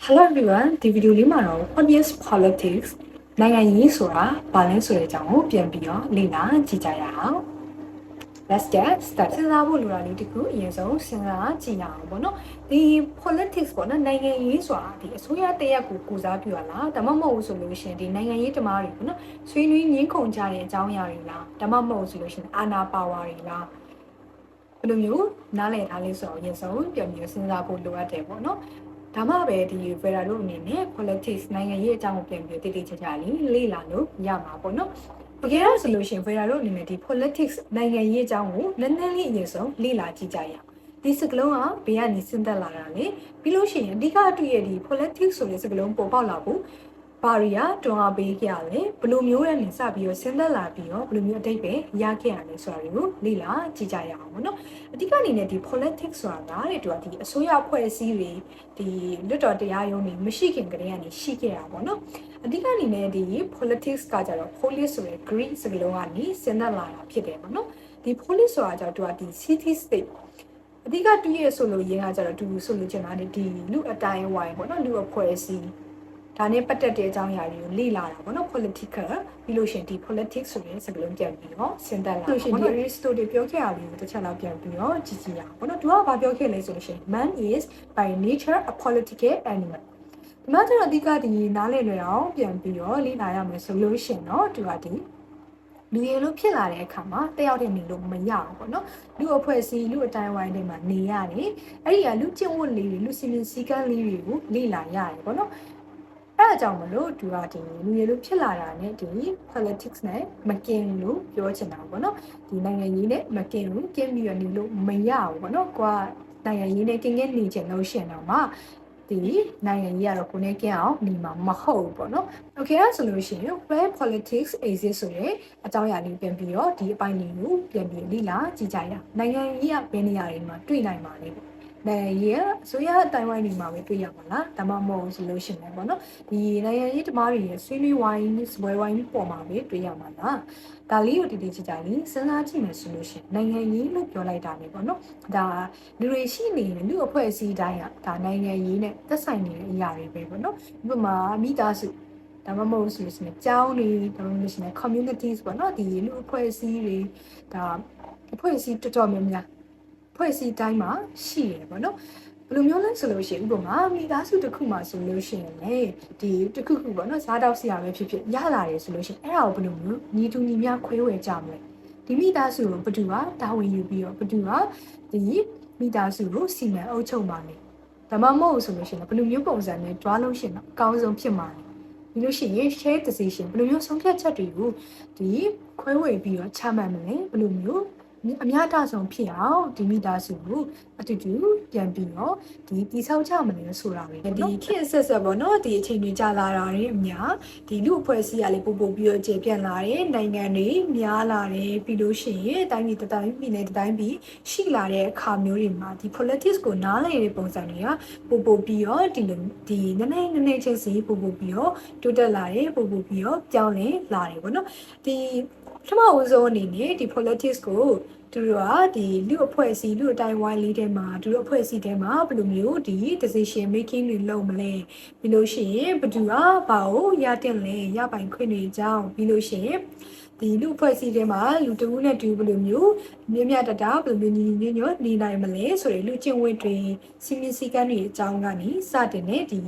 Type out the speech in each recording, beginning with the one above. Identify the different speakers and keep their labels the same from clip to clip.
Speaker 1: Hello everyone ဒီဗီဒီယိုလေးမှာတော့ What is politics နိုင်ငံရေးဆိုတာဘာလဲဆိုတဲ့အကြောင်းကိုပြန်ပြီးတော့လေ့လာကြည့်ကြရအောင် Let's get started စဉ်းစားဖို့လိုတာလေးတခုအရင်ဆုံးစဉ်းစားကြည့်ရအောင်ပေါ့နော်ဒီ politics ပေါ့နော်နိုင်ငံရေးဆိုတာဒီအစိုးရတရက်ကိုကိုစားပြုရလားဒါမှမဟုတ်ဆိုလို့ရှိရင်ဒီနိုင်ငံရေးတမားတွေပေါ့နော်ဆွေးနွေးငင်းခုန်ကြတဲ့အကြောင်းအရာတွေလားဒါမှမဟုတ်ဆိုလို့ရှိရင်အာဏာပါဝါတွေလားဘယ်လိုမျိုးနားလည်ထားလဲဆိုတော့အရင်ဆုံးပြန်ပြီးစဉ်းစားဖို့လိုအပ်တယ်ပေါ့နော်ဒါမှပဲဒီ Vera တို့အနေနဲ့ politics နိုင်ငံရေးအကြောင်းကိုပြန်ပြီးတိတိကျကျလေးလေ့လာလို့ရမှာပေါ့နော်တကယ်တော့ဆိုလို့ရှိရင် Vera တို့အနေနဲ့ဒီ politics နိုင်ငံရေးအကြောင်းကိုနည်းနည်းလေးအရင်ဆုံးလေ့လာကြည့်ကြရအောင်ဒီစကားလုံးကဘေးကနေစဉ်းသက်လာတာလေပြီးလို့ရှိရင်အဓိကတွေ့ရဒီ politics ဆိုတဲ့စကားလုံးပေါ်ပေါက်လာဖို့ပါရီယာတွန်းအားပေးကြရလေဘလိုမျိုးနဲ့စပြီးတော့စဉ်းသက်လာပြီးတော့ဘလိုမျိုးအတိတ်ပဲရခဲ့ရလဲဆိုတာကိုလေ့လာကြည့်ကြရအောင်ပေါ့နော်အဓိကအနေနဲ့ဒီ politics ဆိုတာတဲ့သူကဒီအစိုးရဖွဲ့စည်းတွေဒီလွတ်တော်တရားရုံးတွေမရှိခင်ကတည်းကနေရှိခဲ့တာပေါ့နော်အဓိကအနေနဲ့ဒီ politics ကကြတော့ polis ဆိုတဲ့ Greek စကားလုံးကနေစဉ်းသက်လာတာဖြစ်တယ်ပေါ့နော်ဒီ polis ဆိုတာကြတော့သူကဒီ city state အဓိကတွေ့ရဆိုလို့ရင်းကကြတော့သူဆိုလို့ချင်တာဒီလူအတိုင်းဝိုင်းပေါ့နော်လူအဖွဲ့အစည်းဒါနဲ့ပတ်သက်တဲ့အကြောင်းအရာတွေကိုလေ့လာတာပေါ့နော် political ပြီးလို့ရှင်ဒီ politics ဆိုတဲ့စကားလုံးပြန်ပြီးတော့စဉ်းသက်လာလို့ရှင်ဒီ Aristotle ပြောခဲ့တာလေးကိုတစ်ချက်လောက်ပြန်ပြီးတော့ကြည့်ကြည့်ရအောင်ပေါ့နော်သူကဘာပြောခဲ့လဲဆိုလို့ရှင် man is by nature a political animal ဒီမှာကျတော့အဓိကဒီနားလည်လွယ်အောင်ပြန်ပြီးတော့လေ့လာရမယ်ဆိုလို့ရှင်တော့သူကဒီလူရည်လို့ဖြစ်လာတဲ့အခါမှာတယောက်တည်းနေလို့မရဘူးပေါ့နော်လူအဖွဲ့အစည်းလူအတိုင်းဝိုင်းတွေမှာနေရတယ်အဲ့ဒီကလူကျင့်ဝတ်လေးတွေလူစီမံစည်းကမ်းလေးတွေကိုလေ့လာရတယ်ပေါ့နော်အဲ့အကြောင်းမလို့သူကဒီလူရည်လို့ဖြစ်လာတာနဲ့ဒီ politics နဲ့မကင်းလို့ပြောချင်တာပေါ့နော်ဒီနိုင်ငံရေးနဲ့မကင်းလို့ကင်းပြီးရနေလို့မရဘူးပေါ့နော်ကိုကနိုင်ငံရေးနဲ့ကင်းနေချင်လို့ရှင်တော့မှဒီနိုင်ငံကြီးကတော့ကိုနဲ့ကင်းအောင်နေမှာမဟုတ်ဘူးပေါ့နော် Okay အဲ့ဆိုလို့ရှိရင် where politics exists ဆိုတဲ့အကြောင်းအရာလေးပြန်ပြီးတော့ဒီအပိုင်းလေးကိုပြန်ပြီးလေ့လာကြည့်ကြရအောင်နိုင်ငံကြီးကဘယ်နေရာတွေမှာတွေ့နိုင်ပါလဲပေါ့နိုင်ငံရေးအစိုးရအတိုင်းဝိုင်းတွေမှာပဲတွေ့ရမှာလားဒါမှမဟုတ်ဆိုလို့ရှိရင်ပေါ့နော်ဒီနိုင်ငံရေးတမားတွေရဲ့ဆွေးနွေးဝိုင်းစပွဲဝိုင်းပေါ်မှာပဲတွေ့ရမှာလားဒါလေးကိုတည်တည်ကြကြလေးစဉ်းစားကြည့်မယ်ဆိုလို့ရှိရင်နိုင်ငံရေးလို့ပြောလိုက်တာလေပေါ့နော်ဒါလူတွေရှိနေတယ်လူအဖွဲ့အစည်းတိုင်းကဒါနိုင်ငံရေးနဲ့သက်ဆိုင်နေတဲ့အရာတွေပဲပေါ့နော်ဥပမာမိသားစုဒါမှမဟုတ်ဆိုလို့ရှိရင်ကျောင်းတွေဒါမှမဟုတ်ဆိုရင် communities ပေါ့နော်ဒီလူအဖွဲ့အစည်းတွေဒါအဖွဲ့အစည်းတော်တော်များများဖွဲ့စည်းတိုင်းမှာရှိရပေါ့နော်ဘယ်လိုမျိုးလဲဆိုလို့ရှိရင်ဥပမာမိသားစုတစ်ခုမှာဆိုလို့ရှိရင်လေဒီတစ်ခုခုပေါ့နော်စားတော့ဆရာပဲဖြစ်ဖြစ်ရလာတယ်ဆိုလို့ရှိရင်အဲ့ဒါကိုဘယ်လိုမျိုးညီတူညီမျှခွဲဝေကြမလဲဒီမိသားစုကိုဘယ်သူကတာဝန်ယူပြီးတော့ဘယ်သူကဒီမိသားစုကိုစီမံအုပ်ချုပ်မှာလဲဒါမှမဟုတ်ဆိုလို့ရှိရင်ဘယ်လိုမျိုးပုံစံနဲ့တွားလို့ရှိရင်တော့အကောင်းဆုံးဖြစ်မှာလဲဒီလိုရှိရင် share decision ဘယ်လိုမျိုးဆုံးဖြတ်ချက်တွေကိုဒီခွဲဝေပြီးတော့ချမှတ်မလဲဘယ်လိုမျိုးအများတဆုံးဖြစ်အောင်ဒီမိသားစုကိုအတူတူပြန်ပြီးတော့ဒီတိဆောက်ကြမလဲဆိုတာပဲဒီခေတ်ဆက်ဆက်ပေါ့နော်ဒီအချိန်တွေကြာလာတာတွေအများဒီလူအဖွဲ့အစည်းကလည်းပို့ပို့ပြီးတော့ကျေပြန့်လာတယ်နိုင်ငံတွေများလာတယ်ပြီးလို့ရှိရင်တိုင်းပြည်တိုင်းပြည်နဲ့တိုင်းပြည်ရှိလာတဲ့အခါမျိုးတွေမှာဒီ politics ကိုနားလည်တဲ့ပုံစံတွေကပို့ပို့ပြီးတော့ဒီနည်းနည်းချင်းစီပို့ပို့ပြီးတော့တိုးတက်လာတယ်ပို့ပို့ပြီးတော့ပြောင်းလဲလာတယ်ပေါ့နော်ဒီပထမဦးဆုံးအနေနဲ့ဒီ politics ကိုသူတို့ကဒီလူအဖွဲ့အစည်းလူအတိုင်းဝိုင်းလေးထဲမှာသူတို့အဖွဲ့အစည်းထဲမှာဘယ်လိုမျိုးဒီ decision making တွေလုပ်မလဲပြီးလို့ရှိရင်ဘယ်သူကဘာကိုရတင်လဲရပိုင်ခွင့်တွေအကြောင်းပြီးလို့ရှိရင်ဒီလူအဖွဲ့အစည်းထဲမှာလူတဦးနဲ့တူဘယ်လိုမျိုးမြင့်မြတ်တတာဘယ်လိုမျိုးညီညွတ်နေနိုင်မလဲဆိုတဲ့လူကျင့်ဝတ်တွေစီမင်းစည်းကမ်းတွေအကြောင်းကနေစတင်တဲ့ဒီ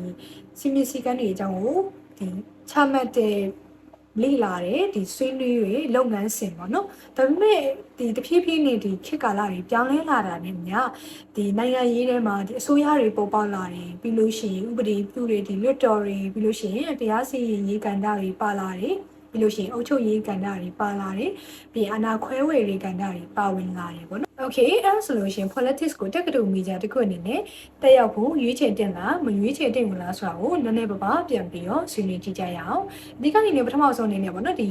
Speaker 1: စီမင်းစည်းကမ်းတွေအကြောင်းကိုဒီချမှတ်တဲ့လေ့လာတယ်ဒီဆွေးနွေးရလုပ်ငန်းစဉ်ပေါ့နော်ဒါပေမဲ့ဒီတဖြည်းဖြည်းနဲ့ဒီခေတ်ကာလတွေပြောင်းလဲလာတာနဲ့များဒီနိုင်ငံရေးထဲမှာဒီအစိုးရတွေပေါ်ပေါက်လာတယ်ပြီးလို့ရှိရင်ဥပဒေပြုတွေဒီလွတ်တော်တွေပြီးလို့ရှိရင်တရားစီရင်ရေးကဏ္ဍတွေပါလာတယ်ပြီးလို့ရှိရင်အုပ်ချုပ်ရေးကဏ္ဍတွေပါလာတယ်ပြီးအာဏာခွဲဝေရေးကဏ္ဍတွေပါဝင်လာတယ်ပေါ့နော် Okay အဲ့ဆိုလို့ရှိရင် politics ကိုတက္ကသိုလ်မီဒီယာတစ်ခုအနေနဲ့တက်ရောက်ဖို့ရွေးချယ်တင်လားမရွေးချယ်တင်ဘူးလားဆိုတာကိုနည်းနည်းပါးပါးပြန်ပြီးတော့ဆွေးနွေးကြည့်ကြရအောင်အဓိကအနေနဲ့ပထမဆုံးအနေနဲ့ပေါ့နော်ဒ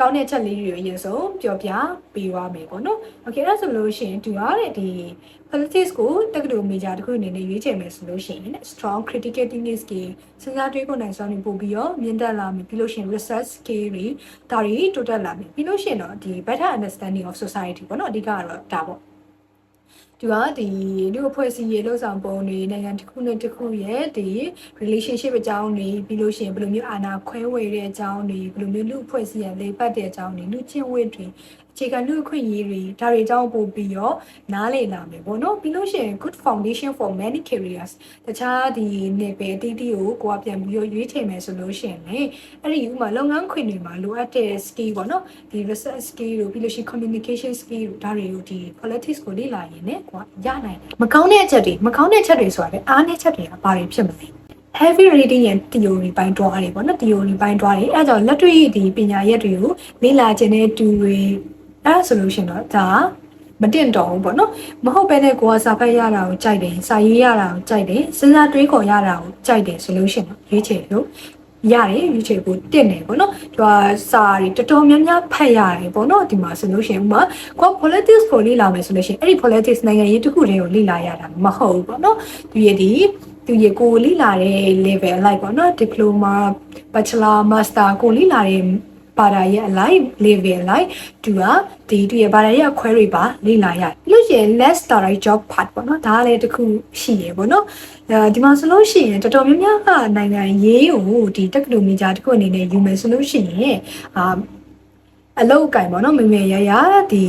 Speaker 1: ီကောင်းတဲ့ချက်လေးတွေအရင်ဆုံးပြောပြပေးပါမယ်ပေါ့နော် Okay အဲ့ဆိုလို့ရှိရင်သူရတဲ့ဒီ politics ကိုတက္ကသိုလ်မီဒီယာတစ်ခုအနေနဲ့ရွေးချယ်မယ်ဆိုလို့ရှိရင် strong critical thinking skill စဉ်းစားတွေးကိုနိုင်စွမ်းနေပို့ပြီးတော့မြင့်တက်လာမယ်ပြီးလို့ရှိရင် research skill တွေဒါတွေတိုးတက်လာမယ်ပြီးလို့ရှိရင်တော့ဒီ better understanding of society ပေါ့နော်အဓိကတော့ဒါပေါ့ သူကဒီလူအဖွဲ့အစည်းရဲ့လှုပ်ဆောင်ပုံတွေနိုင်ငံတစ်ခုနဲ့တစ်ခုရဲ့ဒီ relationship အကြောင်းတွေပြီးလို့ရှိရင်ဘယ်လိုမျိုးအာဏာခွဲဝေတဲ့အကြောင်းတွေဘယ်လိုမျိုးလူအဖွဲ့အစည်းရဲ့လေပတ်တဲ့အကြောင်းတွေလူချင်းဝတ်တွေအခြေခံလူအခွင့်အရေးတွေဒါတွေအကြောင်းပို့ပြီးတော့နားလည်လာမယ်ပေါ့နော်ပြီးလို့ရှိရင် good foundation for many careers တခြားဒီနယ်ပယ်အသီးသီးကိုကိုကပြန်ပြီးတော့ရွေးချယ်မယ်ဆိုလို့ရှိရင်လေအဲ့ဒီဥမာလုပ်ငန်းခွင်တွေမှာလိုအပ်တဲ့ skill ပေါ့နော်ဒီ research skill တို့ပြီးလို့ရှိရင် communication skill တို့ဒါတွေကိုဒီ politics ကိုလေ့လာရင်ねကိုကရနိုင်တယ်မကောင်းတဲ့အချက်တွေဆိုတာလေအားနည်းချက်တွေကဘာတွေဖြစ်မလဲ heavy reading and theory ပိုင်းတွားတယ်ပေါ့နော် theory ပိုင်းတွားတယ်အဲဒါကြောင့်လက်တွေ့ဒီပညာရပ်တွေကိုလေ့လာခြင်းနဲ့တူတွေအဲဆိုလို့ရှိရင်တော့ဒါမတင်တော့ဘူးပေါ့နော်မဟုတ်ဘဲနဲ့ကိုကစာဖတ်ရတာကိုကြိုက်တယ်စာရေးရတာကိုကြိုက်တယ်စဉ်းစားတွေးခေါ်ရတာကိုကြိုက်တယ်ဆိုလို့ရှိရင်ရွေးချယ်လို့ရတယ်ရွေးချယ်ဖို့တင့်တယ်ပေါ့နော်သူကစာတွေတော်တော်များများဖတ်ရတယ်ပေါ့နော်ဒီမှာဆိုလို့ရှိရင်ဥမာကို politics ကိုလေ့လာမယ်ဆိုလို့ရှိရင်အဲ့ဒီ politics နိုင်ငံရေးတစ်ခုတည်းကိုလေ့လာရတာမဟုတ်ဘူးပေါ့နော်သူရဲ့ကိုလေ့လာတဲ့ level အလိုက်ပေါ့နော် diploma bachelor master ကိုလေ့လာတဲ့ဘာသာရဲ့အလိုက် level အလိုက်သူရဲ့ဘာသာရဲ့အခွဲတွေပါလေ့လာရတယ်လို့ရှိရင် less direct job part ပေါ့နော်ဒါလည်းတစ်ခုရှိရပေါ့နော်ဒီမှာဆိုလို့ရှိရင်တော်တော်များများကနိုင်ငံရေးကိုဒီတက္ကသိုလ်မိကြားတစ်ခုအနေနဲ့ယူမယ်ဆိုလို့ရှိရင်အလုပ်အကင်ပေါ့နော်မမေရရဒီ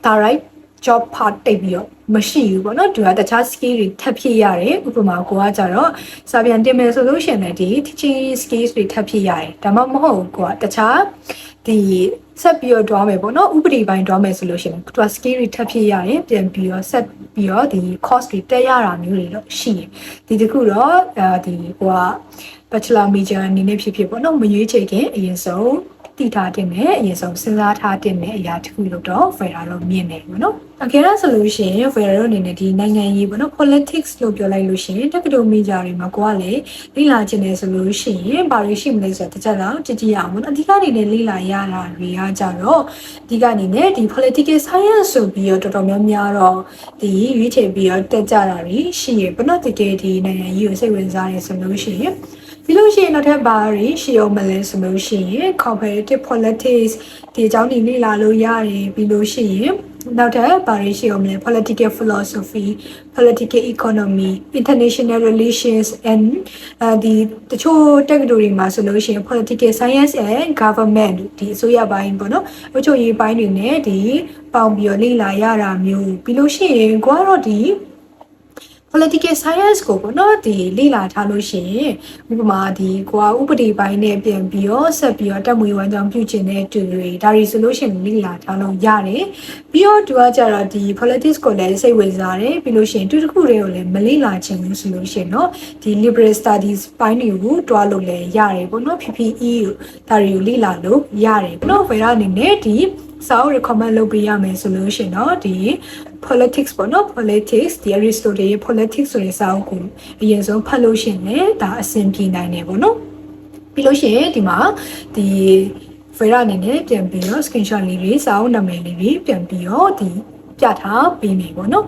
Speaker 1: direct job part တိတ်ပြီးတော့မရှိဘူးပေါ့နော်သူကတခြား skill တွေထပ်ဖြည့်ရတယ်ဥပမာကိုကကြတော့စာပြန်တင်မယ်ဆိုလို့ရှိရင်လည်းဒီ teaching skills တွေထပ်ဖြည့်ရတယ်ဒါမှမဟုတ်ကိုကတခြားဒီဆက်ပြီးတော့တွားမယ်ပေါ့နော်ဥပဒေပိုင်းတွားမယ်ဆိုလို့ရှိရင်သူက skill တွေထပ်ဖြည့်ရတယ်ပြန်ပြီးတော့ဆက်ပြီးတော့ဒီ course တွေတက်ရတာမျိုးတွေတော့ရှိတယ်ဒီတခုတော့ဒီကိုက bachelor major အနေနဲ့ဖြစ်ဖြစ်ပေါ့နော်မရွေးချယ်ခင်အရင်ဆုံးတည်ထားတင်တယ်အရင်ဆုံးစဉ်းစားထားတင်တဲ့အရာတစ်ခုလို့တော့ Vera တော့မြင်နေပေါ့နော်အကယ်တော့ဆိုလို့ရှိရင် Vera တို့အနေနဲ့ဒီနိုင်ငံရေးပေါ့နော် politics လို့ပြောလိုက်လို့ရှိရင်တက္ကသိုလ်မိကြတွေမှာကိုကလည်းလေ့လာခြင်းနေဆိုလို့ရှိရင်ဘာတွေရှိမလဲဆိုတော့တခြားတော့ကြည့်ရအောင်ပေါ့နော်အဓိကအနေနဲ့လေ့လာရတာတွေကကြတော့အဓိကအနေနဲ့ဒီ political science ဆိုပြီးတော့တော်တော်များများတော့ဒီရွေးချယ်ပြီးတော့တက်ကြတာတွေရှိရပေါ့နော်တကယ်ဒီနိုင်ငံရေးကိုစိတ်ဝင်စားနေဆိုလို့ရှိရင်ပြီးလို့ရှိရင်နောက်ထပ်ဘာတွေရှိအောင်မလဲဆိုလို့ရှိရင် comparative politics ဒီအကြောင်းတွေလေ့လာလို့ရတယ်ပြီးလို့ရှိရင်နောက်ထပ်ဘာတွေရှိအောင်လဲ political philosophy political economy international relations and ဒီတချို့တက္ကသိုလ်တွေမှာဆိုလို့ရှိရင် political science and government ဒီအစိုးရပိုင်းပေါ့နော်အုပ်ချုပ်ရေးပိုင်းတွေနဲ့ဒီပေါင်းပြီးတော့လေ့လာရတာမျိုးပြီးလို့ရှိရင်ကိုကတော့ဒီpolitical science ကိုပေါ့နော်ဒီလေ့လာထားလို့ရှိရင်ဥပမာဒီကိုကဥပဒေပိုင်းနဲ့ပြန်ပြီးတော့ဆက်ပြီးတော့တက်မွေးဝမ်းကြောင်းပြုကျင်တဲ့တူတွေဒါတွေဆိုလို့ရှိရင်လေ့လာထားလို့ရတယ်ပြီးတော့သူကကြတော့ဒီ politics ကိုလည်းစိတ်ဝင်စားတယ်ပြီးလို့ရှိရင်တူတစ်ခုတည်းကိုလည်းမလေ့လာချင်ဘူးဆိုလို့ရှိရင်တော့ဒီ liberal studies ပိုင်းတွေကိုတွားလို့လည်းရတယ်ပေါ့နော် PPE ကိုဒါတွေကိုလေ့လာလို့ရတယ်ပေါ့နော် Vera အနေနဲ့ဒီစာအုပ် recommend လုပ်ပေးရမယ်ဆိုလို့ရှိရင်တော့ဒီ politics ပေါ့နော် politics ဒီ Aristotle ရဲ့ politics ဆိုတဲ့စာအုပ်ကိုအရင်ဆုံးဖတ်လို့ရှိရင်လည်းဒါအဆင်ပြေနိုင်တယ်ပေါ့နော်ပြီးလို့ရှိရင်ဒီမှာဒီ Vera အနေနဲ့ပြန်ပြီးတော့ screenshot လေးတွေစာအုပ်နာမည်လေးတွေပြန်ပြီးတော့ဒီပြထားပေးမယ်ပေါ့နော်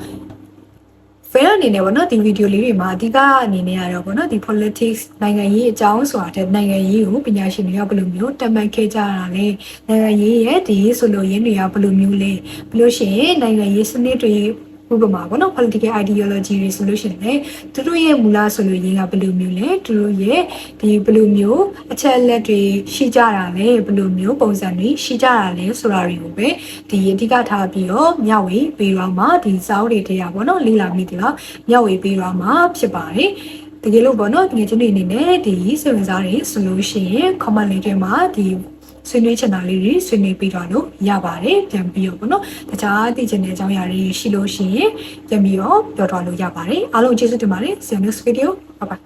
Speaker 1: Vera အနေနဲ့ပေါ့နော်ဒီဗီဒီယိုလေးတွေမှာအဓိကအနေနဲ့ကတော့ပေါ့နော်ဒီ politics နိုင်ငံရေးအကြောင်းဆိုတာတဲ့နိုင်ငံရေးကိုပညာရှင်တွေကဘယ်လိုမျိုးတတ်မှတ်ခဲ့ကြတာလဲနိုင်ငံရေးရဲ့ဒီဆိုလိုရင်းတွေကဘယ်လိုမျိုးလဲပြီးလို့ရှိရင်နိုင်ငံရေးစနစ်တွေဥပမာပေါ့နော် political ideology တွေဆိုလို့ရှိရင်လည်းသူတို့ရဲ့မူလဆိုလိုရင်းကဘယ်လိုမျိုးလဲသူတို့ရဲ့ဒီဘယ်လိုမျိုးအချက်အလက်တွေရှိကြတာလဲဘယ်လိုမျိုးပုံစံတွေရှိကြတာလဲဆိုတာတွေကိုပဲဒီအဓိကထားပြီးတော့မျှဝေပေးတော့မှဒီစာအုပ်တွေတရားပေါ့နော်လေ့လာမိတယ်လားမျှဝေပေးတော့မှဖြစ်ပါတယ်တကယ်လို့ပေါ့နော်ငွေချင်းတွေအနေနဲ့ဒီစိတ်ဝင်စားတယ်ဆိုလို့ရှိရင် comment လေးတွေမှာဒီဆွေးနွေးချင်တာလေးတွေဆွေးနွေးပြီးတော့လို့ရပါတယ်ပြန်ပြီးတော့ပေါ့နော်တခြားသိချင်တဲ့အကြောင်းအရာတွေရှိလို့ရှိရင်ပြန်ပြီးတော့ပြောတော့လို့ရပါတယ်အားလုံးကျေးဇူးတင်ပါတယ် see you next video bye bye